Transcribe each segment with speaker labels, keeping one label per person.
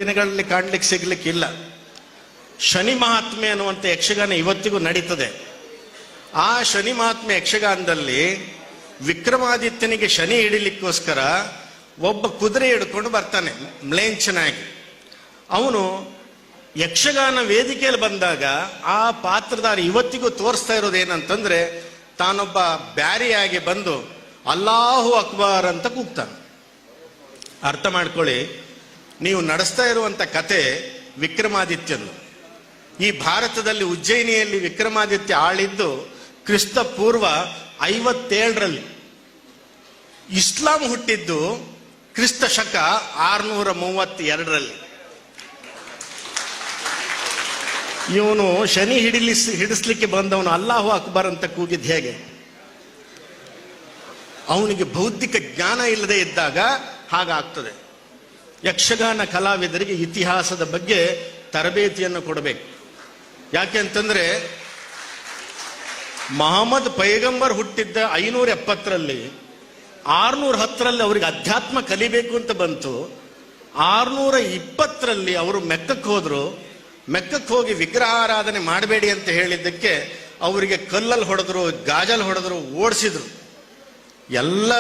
Speaker 1: ದಿನಗಳಲ್ಲಿ ಕಾಣ್ಲಿಕ್ಕೆ ಸಿಗ್ಲಿಕ್ಕಿಲ್ಲ. ಶನಿ ಮಹಾತ್ಮೆ ಅನ್ನುವಂಥ ಯಕ್ಷಗಾನ ಇವತ್ತಿಗೂ ನಡೀತದೆ. ಆ ಶನಿ ಮಹಾತ್ಮೆ ಯಕ್ಷಗಾನದಲ್ಲಿ ವಿಕ್ರಮಾದಿತ್ಯನಿಗೆ ಶನಿ ಹಿಡಿಲಿಕ್ಕೋಸ್ಕರ ಒಬ್ಬ ಕುದುರೆ ಹಿಡ್ಕೊಂಡು ಬರ್ತಾನೆ ಮ್ಲೇಂಚನಾಗಿ. ಅವನು ಯಕ್ಷಗಾನ ವೇದಿಕೆಯಲ್ಲಿ ಬಂದಾಗ ಆ ಪಾತ್ರಧಾರಿ ಇವತ್ತಿಗೂ ತೋರಿಸ್ತಾ ಇರೋದೇನಂತಂದ್ರೆ ತಾನೊಬ್ಬ ಬ್ಯಾರಿಯಾಗಿ ಬಂದು ಅಲ್ಲಾಹು ಅಕ್ಬರ್ ಅಂತ ಕೂಗ್ತಾನೆ. ಅರ್ಥ ಮಾಡ್ಕೊಳ್ಳಿ, ನೀವು ನಡೆಸ್ತಾ ಇರುವಂತ ಕತೆ ವಿಕ್ರಮಾದಿತ್ಯನು. ಈ ಭಾರತದಲ್ಲಿ ಉಜ್ಜಯಿನಿಯಲ್ಲಿ ವಿಕ್ರಮಾದಿತ್ಯ ಆಳಿದ್ದು ಕ್ರಿಸ್ತ ಪೂರ್ವ 57ರಲ್ಲಿ. ಇಸ್ಲಾಂ ಹುಟ್ಟಿದ್ದು ಕ್ರಿಸ್ತ ಶಕ 632ರಲ್ಲಿ. ಇವನು ಶನಿ ಹಿಡಿಸ್ಲಿಕ್ಕೆ ಬಂದವನು ಅಲ್ಲಾಹು ಅಕ್ಬರ್ ಅಂತ ಕೂಗಿದ್ ಹೇಗೆ? ಅವನಿಗೆ ಬೌದ್ಧಿಕ ಜ್ಞಾನ ಇಲ್ಲದೆ ಇದ್ದಾಗ ಹಾಗಾಗ್ತದೆ. ಯಕ್ಷಗಾನ ಕಲಾವಿದರಿಗೆ ಇತಿಹಾಸದ ಬಗ್ಗೆ ತರಬೇತಿಯನ್ನು ಕೊಡಬೇಕು. ಯಾಕೆ ಅಂತಂದ್ರೆ ಮಹಮ್ಮದ್ ಪೈಗಂಬರ್ ಹುಟ್ಟಿದ್ದ 570ರಲ್ಲಿ, 610ರಲ್ಲಿ ಅವರಿಗೆ ಅಧ್ಯಾತ್ಮ ಕಲಿಬೇಕು ಅಂತ ಬಂತು. 620ರಲ್ಲಿ ಅವರು ಮೆಕ್ಕಕ್ಕೆ ಹೋದ್ರು. ಮೆಕ್ಕಕ್ಕೆ ಹೋಗಿ ವಿಗ್ರಹಾರಾಧನೆ ಮಾಡಬೇಡಿ ಅಂತ ಹೇಳಿದ್ದಕ್ಕೆ ಅವರಿಗೆ ಕಲ್ಲಲ್ಲಿ ಹೊಡೆದ್ರು, ಗಾಜಲ್ಲಿ ಹೊಡೆದ್ರು, ಓಡಿಸಿದ್ರು. ಎಲ್ಲ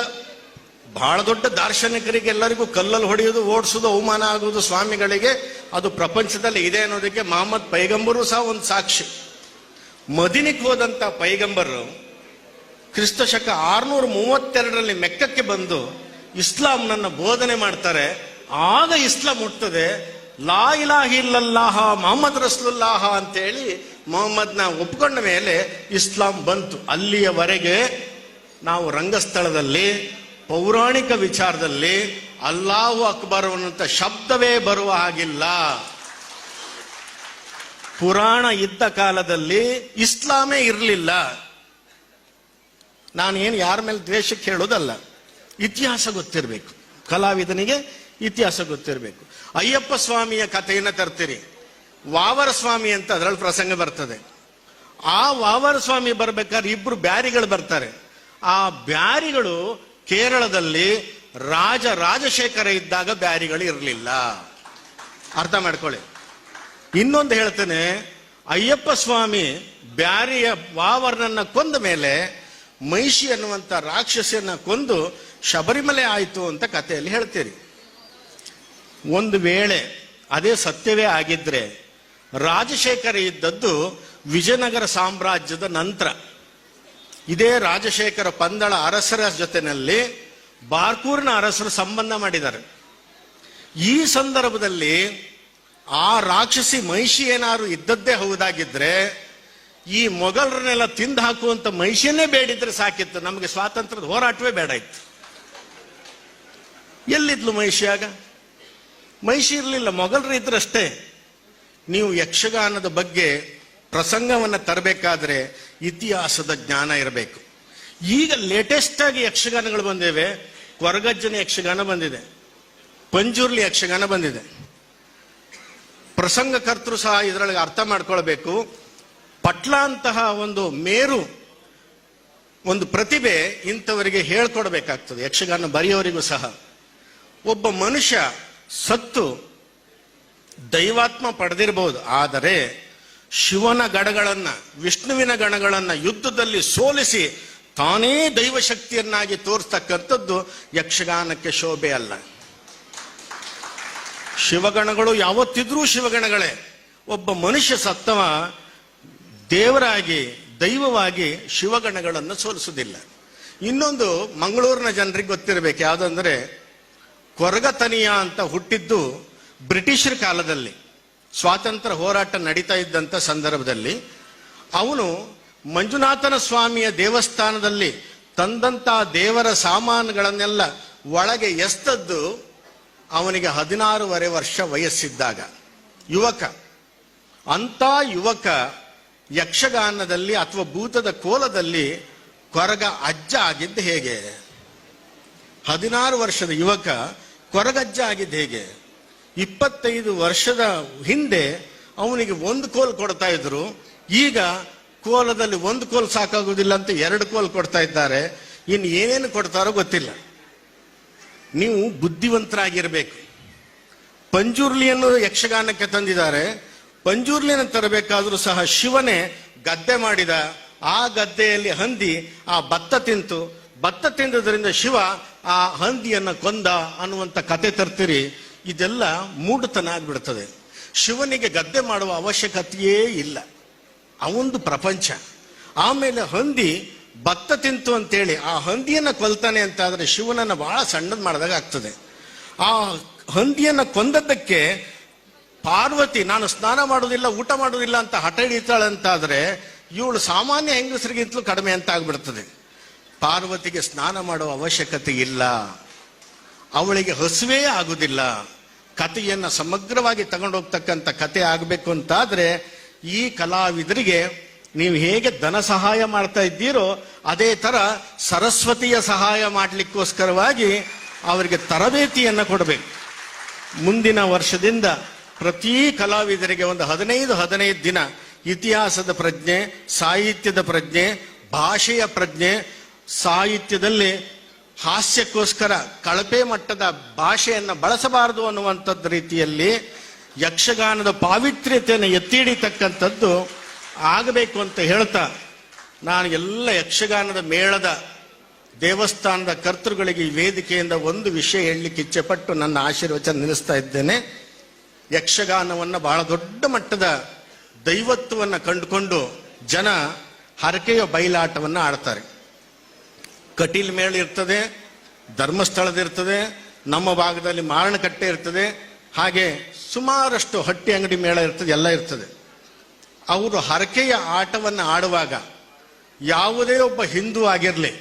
Speaker 1: ಬಹಳ ದೊಡ್ಡ ದಾರ್ಶನಿಕರಿಗೆ ಎಲ್ಲರಿಗೂ ಕಲ್ಲಲ್ಲಿ ಹೊಡೆಯೋದು, ಓಡಿಸೋದು, ಅವಮಾನ ಆಗುವುದು ಸ್ವಾಮಿಗಳಿಗೆ ಅದು ಪ್ರಪಂಚದಲ್ಲಿ ಇದೆ ಅನ್ನೋದಕ್ಕೆ ಮಹಮ್ಮದ್ ಪೈಗಂಬರು ಸಹ ಒಂದು ಸಾಕ್ಷಿ. ಮದೀನಕ್ಕೆ ಹೋದಂತ ಪೈಗಂಬರು ಕ್ರಿಸ್ತ ಶಕ 632ರಲ್ಲಿ ಮೆಕ್ಕಕ್ಕೆ ಬಂದು ಇಸ್ಲಾಂನನ್ನ ಬೋಧನೆ ಮಾಡ್ತಾರೆ. ಆಗ ಇಸ್ಲಾಂ ಹುಟ್ಟುತ್ತದೆ. ಲಾ ಇಲಾಹ ಇಲ್ಲಲ್ಲಾಹ ಮೊಹಮ್ಮದ್ ರಸೂಲುಲ್ಲಾಹ ಅಂತೇಳಿ ಮೊಹಮ್ಮದ್ನ ಒಪ್ಕೊಂಡ ಮೇಲೆ ಇಸ್ಲಾಂ ಬಂತು. ಅಲ್ಲಿಯವರೆಗೆ ನಾವು ರಂಗಸ್ಥಳದಲ್ಲಿ ಪೌರಾಣಿಕ ವಿಚಾರದಲ್ಲಿ ಅಲ್ಲಾಹು ಅಕ್ಬರ್ ಅನ್ನುವಂಥ ಶಬ್ದವೇ ಬರುವ ಹಾಗಿಲ್ಲ. ಪುರಾಣ ಇದ್ದ ಕಾಲದಲ್ಲಿ ಇಸ್ಲಾಮೇ ಇರಲಿಲ್ಲ. ನಾನೇನು ಯಾರ ಮೇಲೆ ದ್ವೇಷಕ್ಕೆ ಹೇಳೋದಲ್ಲ, ಇತಿಹಾಸ ಗೊತ್ತಿರಬೇಕು ಕಲಾವಿದನಿಗೆ, ಇತಿಹಾಸ ಗೊತ್ತಿರಬೇಕು. ಅಯ್ಯಪ್ಪ ಸ್ವಾಮಿಯ ಕಥೆಯನ್ನು ತರ್ತೀರಿ, ವಾವರ ಸ್ವಾಮಿ ಅಂತ ಅದರಲ್ಲಿ ಪ್ರಸಂಗ ಬರ್ತದೆ. ಆ ವಾವರ ಸ್ವಾಮಿ ಬರ್ಬೇಕಾದ್ರೆ ಇಬ್ರು ಬ್ಯಾರಿಗಳು ಬರ್ತಾರೆ. ಆ ಬ್ಯಾರಿಗಳು ಕೇರಳದಲ್ಲಿ ರಾಜಶೇಖರ ಇದ್ದಾಗ ಬ್ಯಾರಿಗಳು ಇರಲಿಲ್ಲ. ಅರ್ಥ ಮಾಡ್ಕೊಳ್ಳಿ. ಇನ್ನೊಂದು ಹೇಳ್ತೇನೆ, ಅಯ್ಯಪ್ಪ ಸ್ವಾಮಿ ಬ್ಯಾರಿಯ ವಾವರನನ್ನ ಕೊಂದ ಮೇಲೆ ಮಹಿಷಿ ಅನ್ನುವಂಥ ರಾಕ್ಷಸಿಯನ್ನ ಕೊಂದು ಶಬರಿಮಲೆ ಆಯಿತು ಅಂತ ಕಥೆಯಲ್ಲಿ ಹೇಳ್ತೀರಿ. ಒಂದು ವೇಳೆ ಅದೇ ಸತ್ಯವೇ ಆಗಿದ್ರೆ ರಾಜಶೇಖರ ಇದ್ದದ್ದು ವಿಜಯನಗರ ಸಾಮ್ರಾಜ್ಯದ ನಂತರ. ಇದೇ ರಾಜಶೇಖರ ಪಂದಳ ಅರಸರ ಜೊತೆನಲ್ಲಿ ಬಾರ್ಕೂರಿನ ಅರಸರು ಸಂಬಂಧ ಮಾಡಿದ್ದಾರೆ. ಈ ಸಂದರ್ಭದಲ್ಲಿ ಆ ರಾಕ್ಷಸಿ ಮಹಿಷಿ ಏನಾದ್ರು ಇದ್ದದ್ದೇ ಹೌದಾಗಿದ್ರೆ ಈ ಮೊಘಲರನ್ನೆಲ್ಲ ತಿಂದು ಹಾಕುವಂತ ಮಹಿಷಿಯನ್ನೇ ಬೇಡಿದ್ರೆ ಸಾಕಿತ್ತು, ನಮಗೆ ಸ್ವಾತಂತ್ರ್ಯದ ಹೋರಾಟವೇ ಬೇಡ ಇತ್ತು. ಎಲ್ಲಿದ್ಲು ಮಹಿಷಿ? ಆಗ ಮಹಿಷಿ ಇರಲಿಲ್ಲ, ಮೊಘಲರು ಇದ್ರಷ್ಟೇ. ನೀವು ಯಕ್ಷಗಾನದ ಬಗ್ಗೆ ಪ್ರಸಂಗವನ್ನು ತರಬೇಕಾದ್ರೆ ಇತಿಹಾಸದ ಜ್ಞಾನ ಇರಬೇಕು. ಈಗ ಲೇಟೆಸ್ಟ್ ಆಗಿ ಯಕ್ಷಗಾನಗಳು ಬಂದಿವೆ. ಕೊರಗಜ್ಜನ ಯಕ್ಷಗಾನ ಬಂದಿದೆ, ಪಂಜುರ್ಲಿ ಯಕ್ಷಗಾನ ಬಂದಿದೆ. ಪ್ರಸಂಗಕರ್ತರು ಸಹ ಇದರೊಳಗೆ ಅರ್ಥ ಮಾಡ್ಕೊಳ್ಬೇಕು. ಪಟ್ಲ ಅಂತಹ ಒಂದು ಮೇರು, ಒಂದು ಪ್ರತಿಭೆ ಇಂಥವರಿಗೆ ಹೇಳ್ಕೊಡ್ಬೇಕಾಗ್ತದೆ. ಯಕ್ಷಗಾನ ಬರೆಯೋರಿಗೂ ಸಹ ಒಬ್ಬ ಮನುಷ್ಯ ಸತ್ತು ದೈವಾತ್ಮ ಪಡೆದಿರಬಹುದು, ಆದರೆ ಶಿವನ ಗಣಗಳನ್ನ, ವಿಷ್ಣುವಿನ ಗಣಗಳನ್ನ ಯುದ್ಧದಲ್ಲಿ ಸೋಲಿಸಿ ತಾನೇ ದೈವಶಕ್ತಿಯನ್ನಾಗಿ ತೋರಿಸ್ತಕ್ಕಂಥದ್ದು ಯಕ್ಷಗಾನಕ್ಕೆ ಶೋಭೆ ಅಲ್ಲ. ಶಿವಗಣಗಳು ಯಾವತ್ತಿದ್ರೂ ಶಿವಗಣಗಳೇ. ಒಬ್ಬ ಮನುಷ್ಯ ಸತ್ತವ ದೇವರಾಗಿ, ದೈವವಾಗಿ ಶಿವಗಣಗಳನ್ನು ಸೋಲಿಸುವುದಿಲ್ಲ. ಇನ್ನೊಂದು ಮಂಗಳೂರಿನ ಜನರಿಗೆ ಗೊತ್ತಿರಬೇಕು, ಯಾವುದಂದ್ರೆ ಕೊರಗತನಿಯ ಅಂತ ಹುಟ್ಟಿದ್ದು ಬ್ರಿಟಿಷರ ಕಾಲದಲ್ಲಿ, ಸ್ವಾತಂತ್ರ್ಯ ಹೋರಾಟ ನಡೀತಾ ಇದ್ದಂಥ ಸಂದರ್ಭದಲ್ಲಿ ಅವನು ಮಂಜುನಾಥನ ಸ್ವಾಮಿಯ ದೇವಸ್ಥಾನದಲ್ಲಿ ತಂದಂತ ದೇವರ ಸಾಮಾನುಗಳನ್ನೆಲ್ಲ ಒಳಗೆ ಎಸ್ತದ್ದು ಅವನಿಗೆ 16 ವರ್ಷ ವಯಸ್ಸಿದ್ದಾಗ. ಯುವಕ. ಅಂತ ಯುವಕ ಯಕ್ಷಗಾನದಲ್ಲಿ ಅಥವಾ ಭೂತದ ಕೋಲದಲ್ಲಿ ಕೊರಗ ಅಜ್ಜ ಆಗಿದ್ದು ಹೇಗೆ? 16 ವರ್ಷದ ಯುವಕ ಕೊರಗಜ್ಜ ಆಗಿದ್ದು ಹೇಗೆ? 25 ವರ್ಷದ ಹಿಂದೆ ಅವನಿಗೆ ಒಂದು ಕೋಲ್ ಕೊಡ್ತಾ ಇದ್ರು, ಈಗ ಕೋಲದಲ್ಲಿ ಒಂದು ಕೋಲ್ ಸಾಕಾಗುವುದಿಲ್ಲ ಅಂತ 2 ಕೋಲ್ ಕೊಡ್ತಾ ಇದ್ದಾರೆ. ಇನ್ನು ಏನೇನು ಕೊಡ್ತಾರೋ ಗೊತ್ತಿಲ್ಲ. ನೀವು ಬುದ್ಧಿವಂತರಾಗಿರ್ಬೇಕು. ಪಂಜುರ್ಲಿಯನ್ನು ಯಕ್ಷಗಾನಕ್ಕೆ ತಂದಿದ್ದಾರೆ. ಪಂಜುರ್ಲಿಯನ್ನು ತರಬೇಕಾದ್ರೂ ಸಹ ಶಿವನೇ ಗದ್ದೆ ಮಾಡಿದ. ಆ ಗದ್ದೆಯಲ್ಲಿ ಹಂದಿ ಆ ಭತ್ತ ತಿಂತು. ಭತ್ತ ತಿಂದದ್ರಿಂದ ಶಿವ ಆ ಹಂದಿಯನ್ನ ಕೊಂದ ಅನ್ನುವಂಥ ಕತೆ ತರ್ತೀರಿ. ಇದೆಲ್ಲ ಮೂಢತನ ಆಗ್ಬಿಡ್ತದೆ. ಶಿವನಿಗೆ ಗದ್ದೆ ಮಾಡುವ ಅವಶ್ಯಕತೆಯೇ ಇಲ್ಲ, ಅವೊಂದು ಪ್ರಪಂಚ. ಆಮೇಲೆ ಹಂದಿ ಭತ್ತ ತಿಂತು ಅಂತೇಳಿ ಆ ಹಂದಿಯನ್ನ ಕೊಲ್ತಾನೆ ಅಂತ ಆದ್ರೆ ಶಿವನನ್ನ ಬಹಳ ಸಣ್ಣದ್ ಮಾಡಿದಾಗ ಆಗ್ತದೆ. ಆ ಹಂದಿಯನ್ನ ಕೊಂದದ್ದಕ್ಕೆ ಪಾರ್ವತಿ ನಾನು ಸ್ನಾನ ಮಾಡೋದಿಲ್ಲ, ಊಟ ಮಾಡೋದಿಲ್ಲ ಅಂತ ಹಠ ಹಿಡಿತಾಳೆ ಅಂತಾದ್ರೆ ಇವಳು ಸಾಮಾನ್ಯ ಹೆಂಗಸರಿಗಿಂತಲೂ ಕಡಿಮೆ ಅಂತ ಆಗ್ಬಿಡ್ತದೆ. ಪಾರ್ವತಿಗೆ ಸ್ನಾನ ಮಾಡುವ ಅವಶ್ಯಕತೆ ಇಲ್ಲ, ಅವಳಿಗೆ ಹಸುವೇ ಆಗುದಿಲ್ಲ. ಕಥೆಯನ್ನ ಸಮಗ್ರವಾಗಿ ತಗೊಂಡೋಗ್ತಕ್ಕಂಥ ಕತೆ ಆಗಬೇಕು ಅಂತಾದ್ರೆ ಈ ಕಲಾವಿದರಿಗೆ ನೀವು ಹೇಗೆ ಧನ ಸಹಾಯ ಮಾಡ್ತಾ ಇದ್ದೀರೋ ಅದೇ ತರ ಸರಸ್ವತಿಯ ಸಹಾಯ ಮಾಡಲಿಕ್ಕೋಸ್ಕರವಾಗಿ ಅವರಿಗೆ ತರಬೇತಿಯನ್ನ ಕೊಡಬೇಕು. ಮುಂದಿನ ವರ್ಷದಿಂದ ಪ್ರತಿ ಕಲಾವಿದರಿಗೆ ಒಂದು 15 ದಿನ ಇತಿಹಾಸದ ಪ್ರಜ್ಞೆ, ಸಾಹಿತ್ಯದ ಪ್ರಜ್ಞೆ, ಭಾಷೆಯ ಪ್ರಜ್ಞೆ, ಸಾಹಿತ್ಯದಲ್ಲಿ ಹಾಸ್ಯಕ್ಕೋಸ್ಕರ ಕಳಪೆ ಮಟ್ಟದ ಭಾಷೆಯನ್ನು ಬಳಸಬಾರದು ಅನ್ನುವಂಥದ್ದು ರೀತಿಯಲ್ಲಿ ಯಕ್ಷಗಾನದ ಪಾವಿತ್ರ್ಯತೆಯನ್ನು ಎತ್ತಿ ಹಿಡಿತಕ್ಕಂಥದ್ದು ಆಗಬೇಕು ಅಂತ ಹೇಳ್ತಾ ನಾನು ಎಲ್ಲ ಯಕ್ಷಗಾನದ ಮೇಳದ ದೇವಸ್ಥಾನದ ಕರ್ತೃಗಳಿಗೆ ಈ ವೇದಿಕೆಯಿಂದ ಒಂದು ವಿಷಯ ಹೇಳಲಿಕ್ಕೆ ಇಚ್ಛೆಪಟ್ಟು ನನ್ನ ಆಶೀರ್ವಚನ ನಿಲ್ಲಿಸ್ತಾ ಇದ್ದೇನೆ. ಯಕ್ಷಗಾನವನ್ನು ಬಹಳ ದೊಡ್ಡ ಮಟ್ಟದ ದೈವತ್ವವನ್ನು ಕಂಡುಕೊಂಡು ಜನ ಹರಕೆಯ ಬಯಲಾಟವನ್ನು ಆಡ್ತಾರೆ. ಕಟೀಲ್ ಮೇಳ ಇರ್ತದೆ, ಧರ್ಮಸ್ಥಳದಿರ್ತದೆ, ನಮ್ಮ ಭಾಗದಲ್ಲಿ ಮಾರಣಕಟ್ಟೆ ಇರ್ತದೆ, ಹಾಗೆ ಸುಮಾರಷ್ಟು ಹಟ್ಟಿ ಅಂಗಡಿ ಮೇಳ ಇರ್ತದೆ, ಎಲ್ಲ ಇರ್ತದೆ. ಅವರು ಹರಕೆಯ ಆಟವನ್ನು ಆಡುವಾಗ ಯಾವುದೇ ಒಬ್ಬ ಹಿಂದೂ ಆಗಿರಲಿ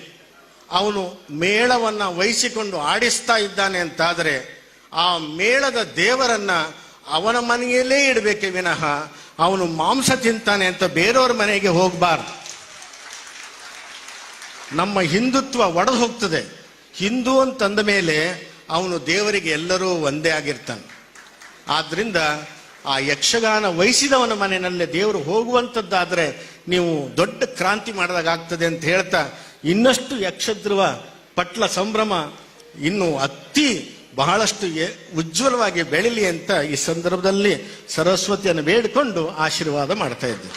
Speaker 1: ಅವನು ಮೇಳವನ್ನು ವಹಿಸಿಕೊಂಡು ಆಡಿಸ್ತಾ ಇದ್ದಾನೆ ಅಂತಾದರೆ ಆ ಮೇಳದ ದೇವರನ್ನ ಅವನ ಮನೆಯಲ್ಲೇ ಇಡಬೇಕೆ ವಿನಃ ಅವನು ಮಾಂಸ ತಿಂತಾನೆ ಅಂತ ಬೇರೆಯವ್ರ ಮನೆಗೆ ಹೋಗಬಾರ್ದು. ನಮ್ಮ ಹಿಂದುತ್ವ ಒಡೆದು ಹೋಗ್ತದೆ. ಹಿಂದೂ ಅಂತಂದ ಮೇಲೆ ಅವನು ದೇವರಿಗೆ ಎಲ್ಲರೂ ಒಂದೇ ಆಗಿರ್ತಾನೆ. ಆದ್ರಿಂದ ಆ ಯಕ್ಷಗಾನ ವಹಿಸಿದವನ ಮನೆಯಲ್ಲೇ ದೇವರು ಹೋಗುವಂಥದ್ದಾದ್ರೆ ನೀವು ದೊಡ್ಡ ಕ್ರಾಂತಿ ಮಾಡಿದಾಗ ಆಗ್ತದೆ ಅಂತ ಹೇಳ್ತಾ ಇನ್ನಷ್ಟು ಯಕ್ಷಧ್ರುವ ಪಟ್ಲ ಸಂಭ್ರಮ ಇನ್ನು ಬಹಳಷ್ಟು ಉಜ್ವಲವಾಗಿ ಬೆಳಿಲಿ ಅಂತ ಈ ಸಂದರ್ಭದಲ್ಲಿ ಸರಸ್ವತಿಯನ್ನು ಬೇಡಿಕೊಂಡು ಆಶೀರ್ವಾದ ಮಾಡ್ತಾ ಇದ್ದೇವೆ.